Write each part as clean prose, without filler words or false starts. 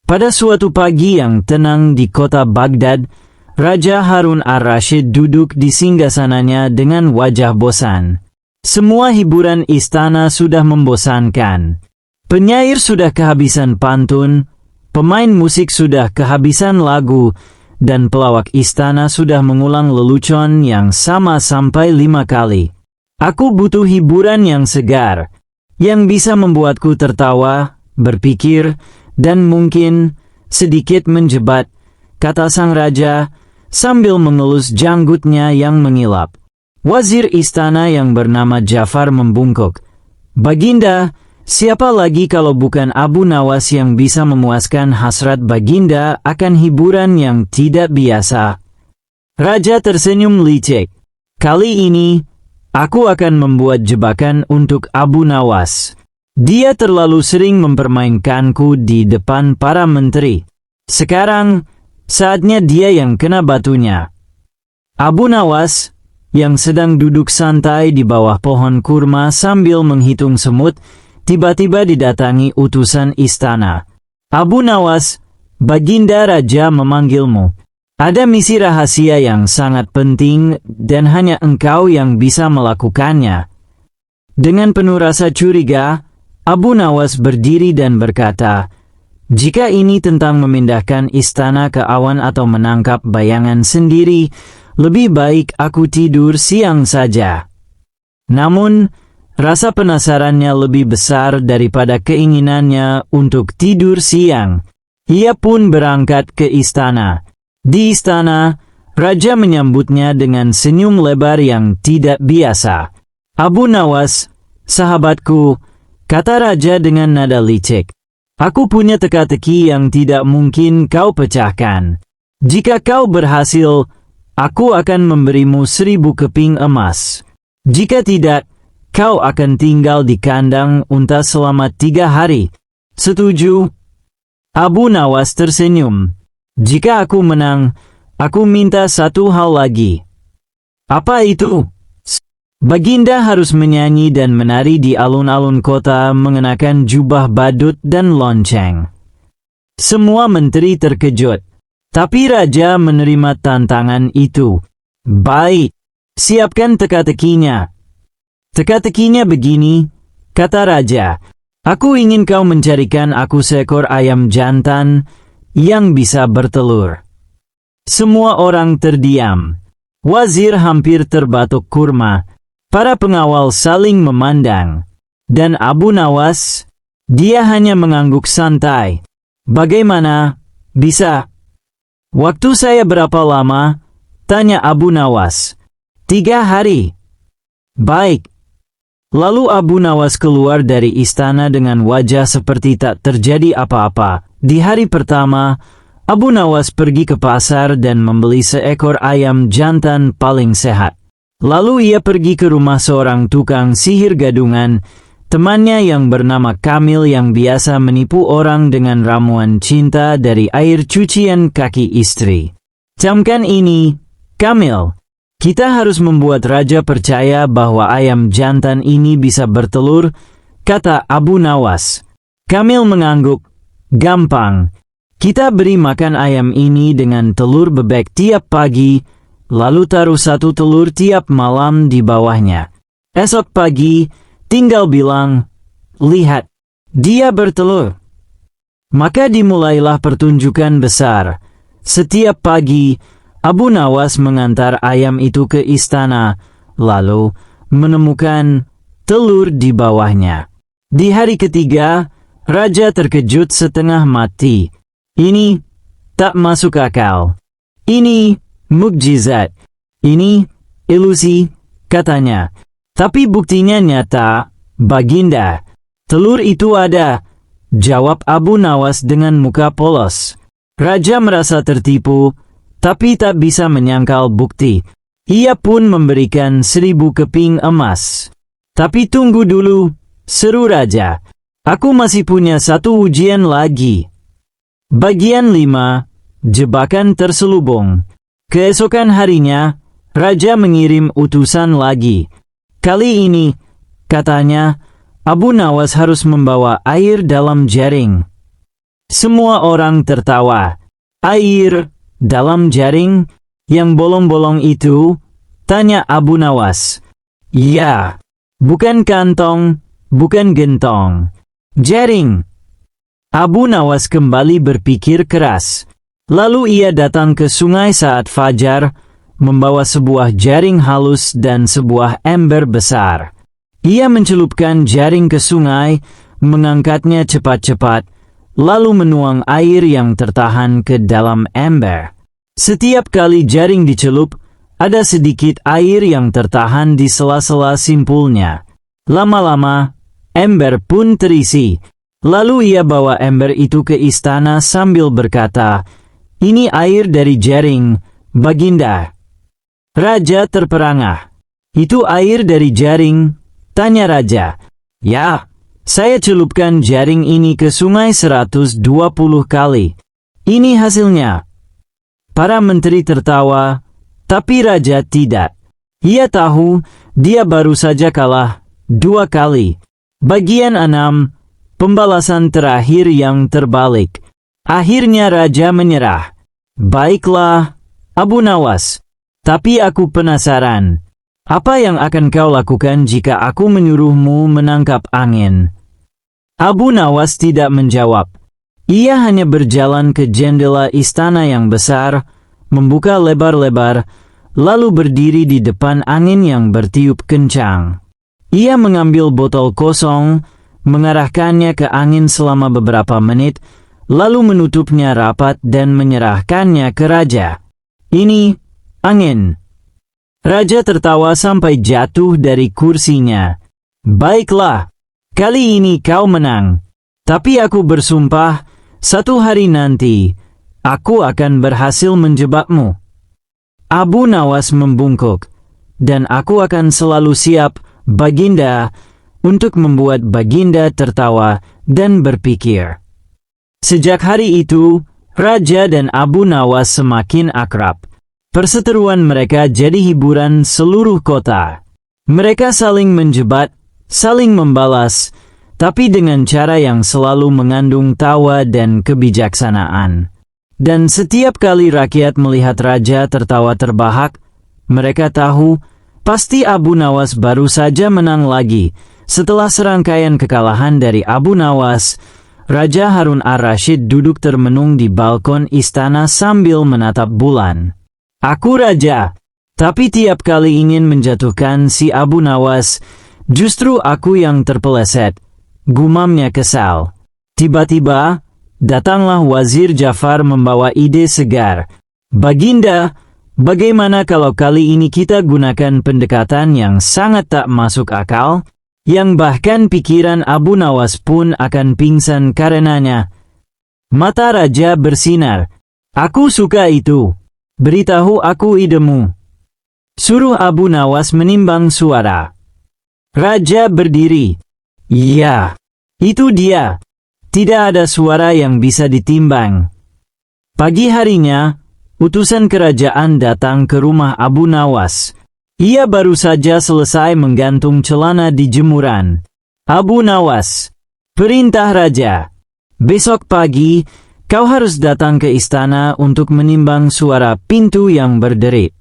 Pada suatu pagi yang tenang di kota Baghdad, Raja Harun ar-Rasyid duduk di singgasananya dengan wajah bosan. Semua hiburan istana sudah membosankan. Penyair sudah kehabisan pantun, pemain musik sudah kehabisan lagu, dan pelawak istana sudah mengulang lelucon yang sama sampai 5 kali. Aku butuh hiburan yang segar, yang bisa membuatku tertawa, berpikir, dan mungkin sedikit menjebat, kata sang raja sambil mengelus janggutnya yang mengilap. Wazir istana yang bernama Ja'far membungkuk. Baginda, siapa lagi kalau bukan Abu Nawas yang bisa memuaskan hasrat Baginda akan hiburan yang tidak biasa? Raja tersenyum licik. Kali ini, aku akan membuat jebakan untuk Abu Nawas. Dia terlalu sering mempermainkanku di depan para menteri. Sekarang, saatnya dia yang kena batunya. Abu Nawas, yang sedang duduk santai di bawah pohon kurma sambil menghitung semut, tiba-tiba didatangi utusan istana. Abu Nawas, Baginda Raja memanggilmu. Ada misi rahasia yang sangat penting dan hanya engkau yang bisa melakukannya. Dengan penuh rasa curiga, Abu Nawas berdiri dan berkata, jika ini tentang memindahkan istana ke awan atau menangkap bayangan sendiri, lebih baik aku tidur siang saja. Namun, rasa penasarannya lebih besar daripada keinginannya untuk tidur siang. Ia pun berangkat ke istana. Di istana, Raja menyambutnya dengan senyum lebar yang tidak biasa. Abu Nawas, sahabatku, kata Raja dengan nada licik. Aku punya teka-teki yang tidak mungkin kau pecahkan. Jika kau berhasil, aku akan memberimu 1000 keping emas. Jika tidak, kau akan tinggal di kandang unta selama 3 hari. Setuju? Abu Nawas tersenyum. Jika aku menang, aku minta satu hal lagi. Apa itu? Baginda harus menyanyi dan menari di alun-alun kota mengenakan jubah badut dan lonceng. Semua menteri terkejut, tapi Raja menerima tantangan itu. Baik, siapkan teka-tekinya. Teka-tekinya begini, kata Raja. Aku ingin kau mencarikan aku seekor ayam jantan yang bisa bertelur. Semua orang terdiam. Wazir hampir terbatuk kurma. Para pengawal saling memandang. Dan Abu Nawas, dia hanya mengangguk santai. Bagaimana? Bisa? Waktu saya berapa lama? Tanya Abu Nawas. 3 hari. Baik. Lalu Abu Nawas keluar dari istana dengan wajah seperti tak terjadi apa-apa. Di hari pertama, Abu Nawas pergi ke pasar dan membeli seekor ayam jantan paling sehat. Lalu ia pergi ke rumah seorang tukang sihir gadungan, temannya yang bernama Kamil yang biasa menipu orang dengan ramuan cinta dari air cucian kaki istri. Camkan ini, Kamil. Kita harus membuat raja percaya bahwa ayam jantan ini bisa bertelur, kata Abu Nawas. Kamil mengangguk. Gampang. Kita beri makan ayam ini dengan telur bebek tiap pagi, lalu taruh 1 telur tiap malam di bawahnya. Esok pagi, tinggal bilang, lihat, dia bertelur. Maka dimulailah pertunjukan besar. Setiap pagi, Abu Nawas mengantar ayam itu ke istana, lalu menemukan telur di bawahnya. Di hari ketiga, Raja terkejut setengah mati. Ini tak masuk akal. Ini mukjizat. Ini ilusi, katanya. Tapi buktinya nyata, Baginda. Telur itu ada, jawab Abu Nawas dengan muka polos. Raja merasa tertipu, tapi tak bisa menyangkal bukti. Ia pun memberikan 1000 keping emas. Tapi tunggu dulu, seru Raja. Aku masih punya 1 ujian lagi. Bagian 5, jebakan terselubung. Keesokan harinya, Raja mengirim utusan lagi. Kali ini, katanya, Abu Nawas harus membawa air dalam jaring. Semua orang tertawa. Air dalam jaring yang bolong-bolong itu? Tanya Abu Nawas. Ya, bukan kantong, bukan gentong. Jaring. Abu Nawas kembali berpikir keras. Lalu ia datang ke sungai saat fajar, membawa sebuah jaring halus dan sebuah ember besar. Ia mencelupkan jaring ke sungai, mengangkatnya cepat-cepat, lalu menuang air yang tertahan ke dalam ember. Setiap kali jaring dicelup, ada sedikit air yang tertahan di sela-sela simpulnya. Lama-lama, ember pun terisi. Lalu ia bawa ember itu ke istana sambil berkata, "Ini air dari jaring, Baginda." Raja terperangah. "Itu air dari jaring?" tanya raja. "Ya, saya celupkan jaring ini ke sungai 120 kali. Ini hasilnya." Para menteri tertawa, tapi raja tidak. Ia tahu dia baru saja kalah 2 kali. Bagian 6, pembalasan terakhir yang terbalik. Akhirnya raja menyerah. "Baiklah, Abu Nawas, tapi aku penasaran. Apa yang akan kau lakukan jika aku menyuruhmu menangkap angin?" Abu Nawas tidak menjawab. Ia hanya berjalan ke jendela istana yang besar, membuka lebar-lebar, lalu berdiri di depan angin yang bertiup kencang. Ia mengambil botol kosong, mengarahkannya ke angin selama beberapa menit, lalu menutupnya rapat dan menyerahkannya ke raja. "Ini angin." Raja tertawa sampai jatuh dari kursinya. "Baiklah, kali ini kau menang. Tapi aku bersumpah, satu hari nanti, aku akan berhasil menjebakmu." Abu Nawas membungkuk. "Dan aku akan selalu siap, Baginda, untuk membuat Baginda tertawa dan berpikir." Sejak hari itu, raja dan Abu Nawas semakin akrab. Perseteruan mereka jadi hiburan seluruh kota. Mereka saling menjebat, saling membalas, tapi dengan cara yang selalu mengandung tawa dan kebijaksanaan. Dan setiap kali rakyat melihat raja tertawa terbahak, mereka tahu pasti Abu Nawas baru saja menang lagi. Setelah serangkaian kekalahan dari Abu Nawas, Raja Harun ar-Rasyid duduk termenung di balkon istana sambil menatap bulan. "Aku raja, tapi tiap kali ingin menjatuhkan si Abu Nawas, justru aku yang terpeleset," gumamnya kesal. Tiba-tiba, datanglah Wazir Jafar membawa ide segar. "Baginda, bagaimana kalau kali ini kita gunakan pendekatan yang sangat tak masuk akal, yang bahkan pikiran Abu Nawas pun akan pingsan karenanya?" Mata raja bersinar. "Aku suka itu. Beritahu aku idemu." Suruh Abu Nawas menimbang suara. Raja berdiri. "Iya, itu dia. Tidak ada suara yang bisa ditimbang." Pagi harinya, utusan kerajaan datang ke rumah Abu Nawas. Ia baru saja selesai menggantung celana di jemuran. "Abu Nawas, perintah raja. Besok pagi, kau harus datang ke istana untuk menimbang suara pintu yang berderit."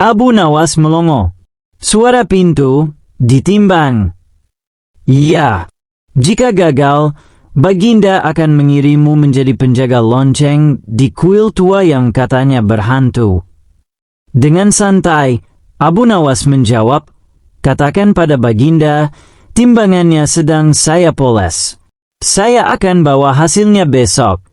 Abu Nawas melongo. "Suara pintu ditimbang?" "Iya. Jika gagal, Baginda akan mengirimmu menjadi penjaga lonceng di kuil tua yang katanya berhantu." Dengan santai, Abu Nawas menjawab, "Katakan pada Baginda, timbangannya sedang saya poles. Saya akan bawa hasilnya besok."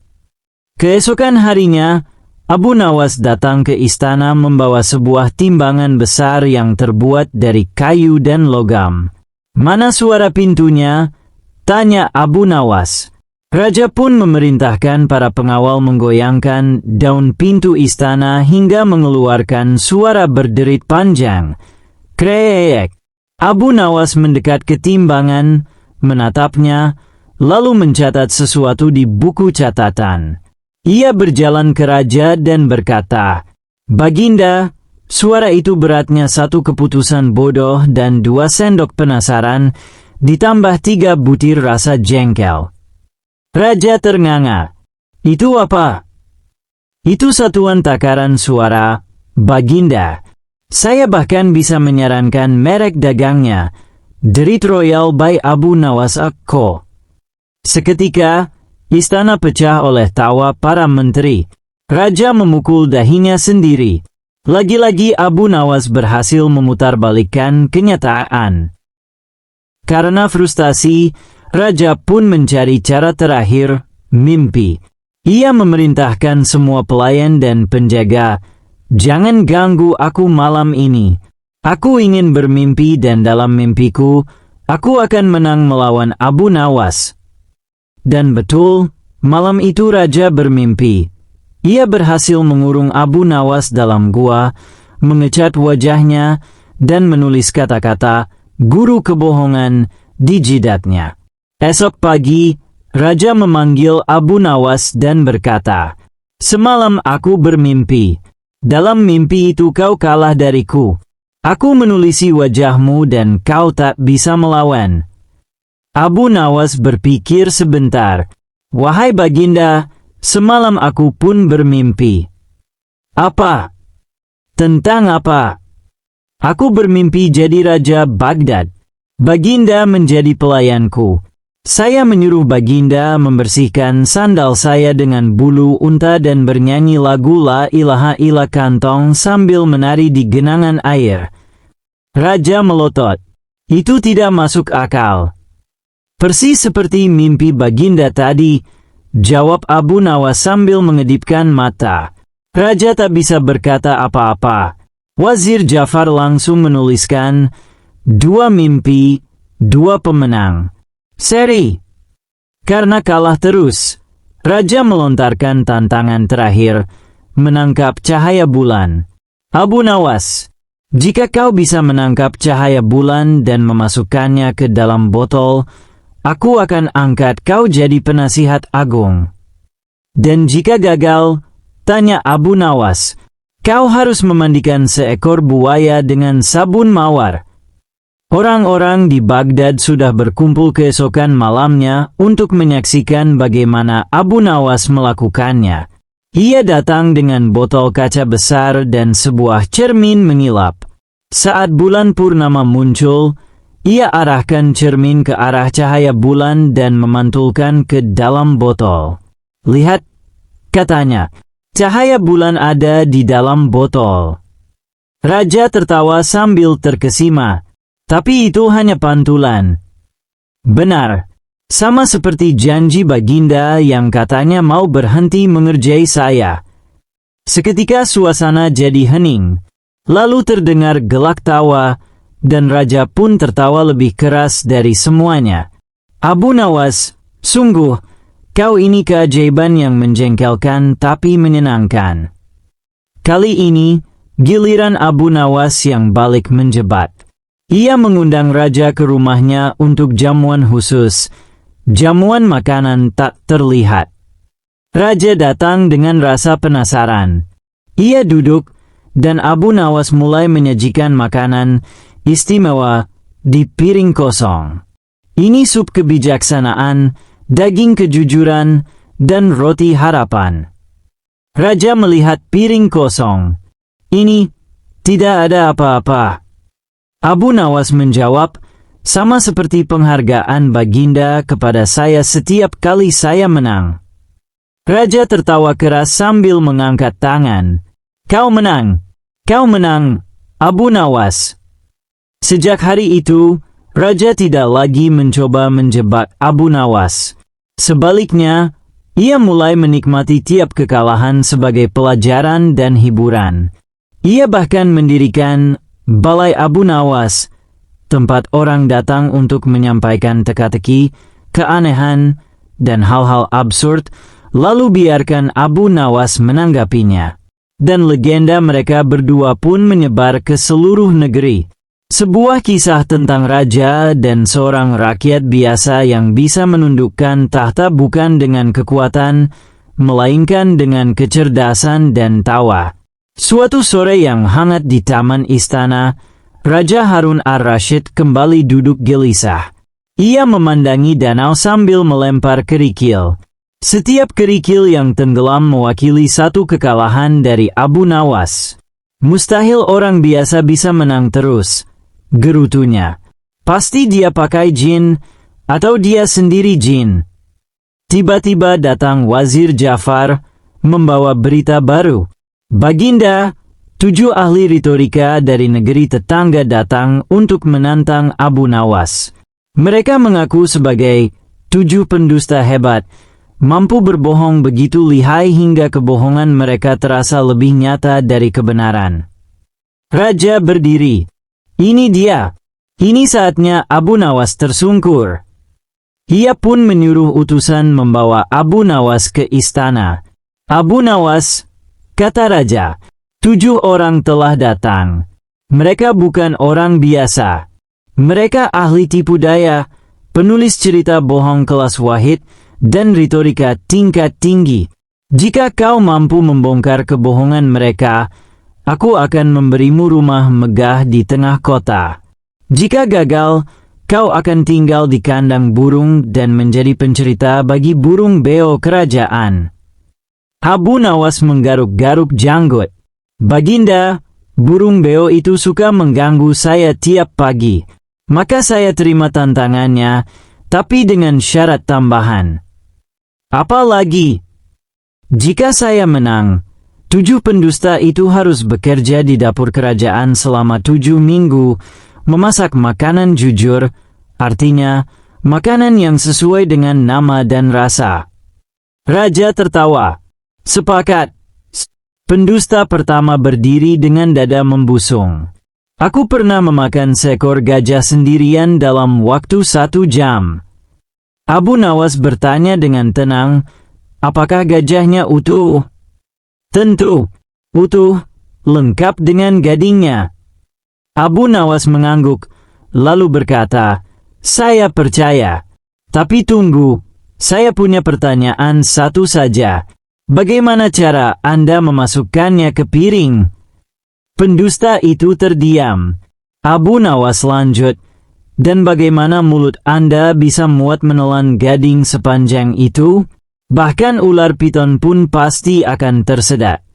Keesokan harinya, Abu Nawas datang ke istana membawa sebuah timbangan besar yang terbuat dari kayu dan logam. "Mana suara pintunya?" tanya Abu Nawas. Raja pun memerintahkan para pengawal menggoyangkan daun pintu istana hingga mengeluarkan suara berderit panjang. Krek! Abu Nawas mendekat ke timbangan, menatapnya, lalu mencatat sesuatu di buku catatan. Ia berjalan ke raja dan berkata, "Baginda, suara itu beratnya 1 keputusan bodoh dan 2 sendok penasaran, ditambah 3 butir rasa jengkel." Raja ternganga. Itu apa? Itu satuan takaran suara, Baginda. Saya bahkan bisa menyarankan merek dagangnya, Derit Royal by Abu Nawas Co. Seketika, istana pecah oleh tawa para menteri. Raja memukul dahinya sendiri. Lagi-lagi Abu Nawas berhasil memutarbalikkan kenyataan. Karena frustasi, Raja pun mencari cara terakhir, mimpi. Ia memerintahkan semua pelayan dan penjaga, "Jangan ganggu aku malam ini. Aku ingin bermimpi dan dalam mimpiku, aku akan menang melawan Abu Nawas." Dan betul, malam itu Raja bermimpi. Ia berhasil mengurung Abu Nawas dalam gua, mengecat wajahnya, dan menulis kata-kata "guru kebohongan" di jidatnya. Esok pagi, Raja memanggil Abu Nawas dan berkata, "Semalam aku bermimpi. Dalam mimpi itu kau kalah dariku. Aku menulisi wajahmu dan kau tak bisa melawan." Abu Nawas berpikir sebentar. "Wahai Baginda, semalam aku pun bermimpi." "Apa? Tentang apa?" "Aku bermimpi jadi Raja Baghdad. Baginda menjadi pelayanku. Saya menyuruh Baginda membersihkan sandal saya dengan bulu unta dan bernyanyi lagu La ilaha illa kantong sambil menari di genangan air." Raja melotot. "Itu tidak masuk akal." "Persis seperti mimpi Baginda tadi," jawab Abu Nawas sambil mengedipkan mata. Raja tak bisa berkata apa-apa. Wazir Jafar langsung menuliskan, "2 mimpi, 2 pemenang. Seri." Karena kalah terus, Raja melontarkan tantangan terakhir, menangkap cahaya bulan. "Abu Nawas, jika kau bisa menangkap cahaya bulan dan memasukkannya ke dalam botol, aku akan angkat kau jadi penasihat agung. Dan jika gagal," tanya Abu Nawas, "kau harus memandikan seekor buaya dengan sabun mawar." Orang-orang di Baghdad sudah berkumpul keesokan malamnya untuk menyaksikan bagaimana Abu Nawas melakukannya. Ia datang dengan botol kaca besar dan sebuah cermin mengilap. Saat bulan purnama muncul, ia arahkan cermin ke arah cahaya bulan dan memantulkan ke dalam botol. "Lihat," katanya, "cahaya bulan ada di dalam botol." Raja tertawa sambil terkesima. "Tapi itu hanya pantulan." "Benar. Sama seperti janji Baginda yang katanya mau berhenti mengerjai saya." Seketika suasana jadi hening. Lalu terdengar gelak tawa, dan Raja pun tertawa lebih keras dari semuanya. "Abu Nawas, sungguh, kau ini keajaiban yang menjengkelkan tapi menyenangkan." Kali ini, giliran Abu Nawas yang balik menjebat. Ia mengundang Raja ke rumahnya untuk jamuan khusus. Jamuan makanan tak terlihat. Raja datang dengan rasa penasaran. Ia duduk, dan Abu Nawas mulai menyajikan makanan istimewa di piring kosong. Ini sup kebijaksanaan, daging kejujuran, dan roti harapan. Raja melihat piring kosong. "Ini tidak ada apa-apa." Abu Nawas menjawab, "Sama seperti penghargaan Baginda kepada saya setiap kali saya menang." Raja tertawa keras sambil mengangkat tangan. "Kau menang! Kau menang, Abu Nawas." Sejak hari itu, Raja tidak lagi mencoba menjebak Abu Nawas. Sebaliknya, ia mulai menikmati tiap kekalahan sebagai pelajaran dan hiburan. Ia bahkan mendirikan Balai Abu Nawas, tempat orang datang untuk menyampaikan teka-teki, keanehan, dan hal-hal absurd, lalu biarkan Abu Nawas menanggapinya. Dan legenda mereka berdua pun menyebar ke seluruh negeri. Sebuah kisah tentang raja dan seorang rakyat biasa yang bisa menundukkan tahta bukan dengan kekuatan, melainkan dengan kecerdasan dan tawa. Suatu sore yang hangat di taman istana, Raja Harun ar-Rasyid kembali duduk gelisah. Ia memandangi danau sambil melempar kerikil. Setiap kerikil yang tenggelam mewakili satu kekalahan dari Abu Nawas. Mustahil orang biasa bisa menang terus, gerutunya. Pasti dia pakai jin, atau dia sendiri jin. Tiba-tiba datang Wazir Jafar, membawa berita baru. Baginda, 7 ahli retorika dari negeri tetangga datang untuk menantang Abu Nawas. Mereka mengaku sebagai 7 pendusta hebat, mampu berbohong begitu lihai hingga kebohongan mereka terasa lebih nyata dari kebenaran. Raja berdiri. Ini dia. Ini saatnya Abu Nawas tersungkur. Ia pun menyuruh utusan membawa Abu Nawas ke istana. Abu Nawas, kata raja, 7 orang telah datang. Mereka bukan orang biasa. Mereka ahli tipu daya, penulis cerita bohong kelas wahid, dan retorika tingkat tinggi. Jika kau mampu membongkar kebohongan mereka, aku akan memberimu rumah megah di tengah kota. Jika gagal, kau akan tinggal di kandang burung dan menjadi pencerita bagi burung beo kerajaan. Abu Nawas menggaruk-garuk janggut. Baginda, burung beo itu suka mengganggu saya tiap pagi. Maka saya terima tantangannya, tapi dengan syarat tambahan. Apa lagi? Jika saya menang, 7 pendusta itu harus bekerja di dapur kerajaan selama 7 minggu, memasak makanan jujur, artinya makanan yang sesuai dengan nama dan rasa. Raja tertawa. Sepakat. Pendusta pertama berdiri dengan dada membusung. Aku pernah memakan seekor gajah sendirian dalam waktu 1 jam. Abu Nawas bertanya dengan tenang, apakah gajahnya utuh? Tentu, utuh, lengkap dengan gadingnya. Abu Nawas mengangguk, lalu berkata, saya percaya. Tapi tunggu, saya punya pertanyaan satu saja. Bagaimana cara Anda memasukkannya ke piring? Pendusta itu terdiam. Abu Nawas lanjut, dan bagaimana mulut Anda bisa muat menelan gading sepanjang itu? Bahkan ular piton pun pasti akan tersedak.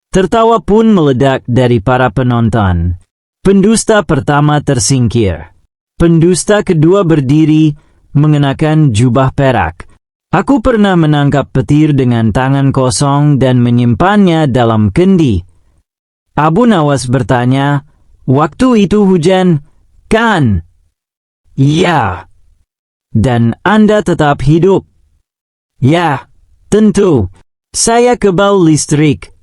Tertawa pun meledak dari para penonton. Pendusta pertama tersingkir. Pendusta kedua berdiri, mengenakan jubah perak. Aku pernah menangkap petir dengan tangan kosong dan menyimpannya dalam kendi. Abu Nawas bertanya, waktu itu hujan, kan? Ya. Dan Anda tetap hidup? Ya, tentu. Saya kebal listrik.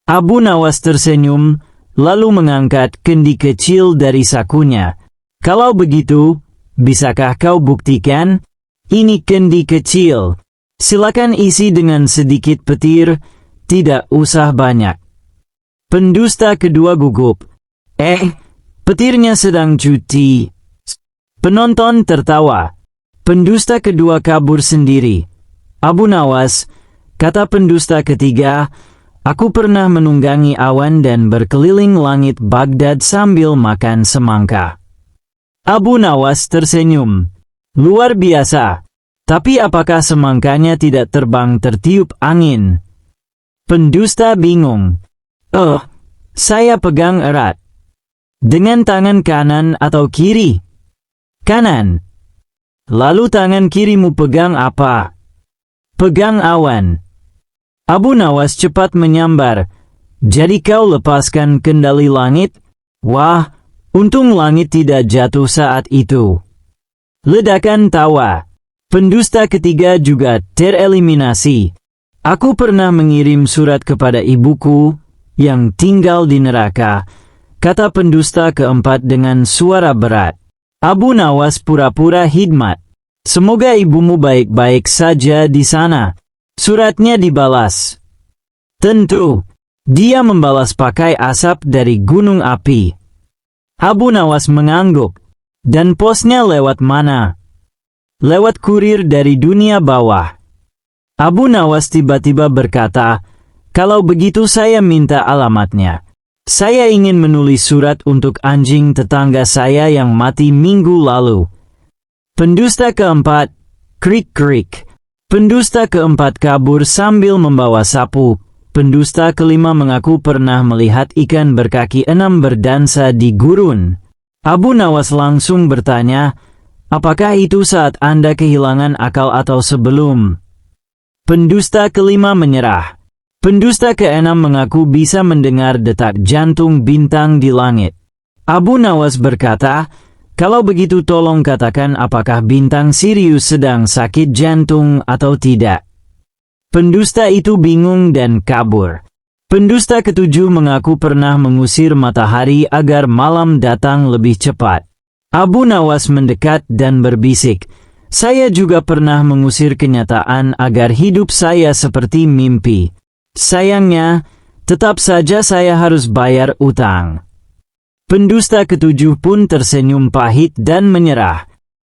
Abu Nawas tersenyum, lalu mengangkat kendi kecil dari sakunya. Kalau begitu, bisakah kau buktikan? Ini kendi kecil. Silakan isi dengan sedikit petir, tidak usah banyak. Pendusta kedua gugup. Petirnya sedang cuti. Penonton tertawa. Pendusta kedua kabur sendiri. Abu Nawas, kata pendusta ketiga, aku pernah menunggangi awan dan berkeliling langit Baghdad sambil makan semangka. Abu Nawas tersenyum. Luar biasa. Tapi apakah semangkanya tidak terbang tertiup angin? Pendusta bingung. Saya pegang erat. Dengan tangan kanan atau kiri? Kanan. Lalu tangan kirimu pegang apa? Pegang awan. Abu Nawas cepat menyambar. Jadi kau lepaskan kendali langit? Wah, untung langit tidak jatuh saat itu. Ledakan tawa. Pendusta ketiga juga tereliminasi. Aku pernah mengirim surat kepada ibuku yang tinggal di neraka, kata pendusta keempat dengan suara berat. Abu Nawas pura-pura hikmat. Semoga ibumu baik-baik saja di sana. Suratnya dibalas. Tentu, dia membalas pakai asap dari gunung api. Abu Nawas mengangguk. Dan posnya lewat mana? Lewat kurir dari dunia bawah. Abu Nawas tiba-tiba berkata, kalau begitu saya minta alamatnya. Saya ingin menulis surat untuk anjing tetangga saya yang mati minggu lalu. Pendusta keempat, krik-krik. Pendusta keempat kabur sambil membawa sapu. Pendusta kelima mengaku pernah melihat ikan berkaki 6 berdansa di gurun. Abu Nawas langsung bertanya, apakah itu saat Anda kehilangan akal atau sebelum? Pendusta kelima menyerah. Pendusta keenam mengaku bisa mendengar detak jantung bintang di langit. Abu Nawas berkata, kalau begitu tolong katakan apakah bintang Sirius sedang sakit jantung atau tidak. Pendusta itu bingung dan kabur. Pendusta ketujuh mengaku pernah mengusir matahari agar malam datang lebih cepat. Abu Nawas mendekat dan berbisik, saya juga pernah mengusir kenyataan agar hidup saya seperti mimpi. Sayangnya, tetap saja saya harus bayar utang. Pendusta ketujuh pun tersenyum pahit dan menyerah.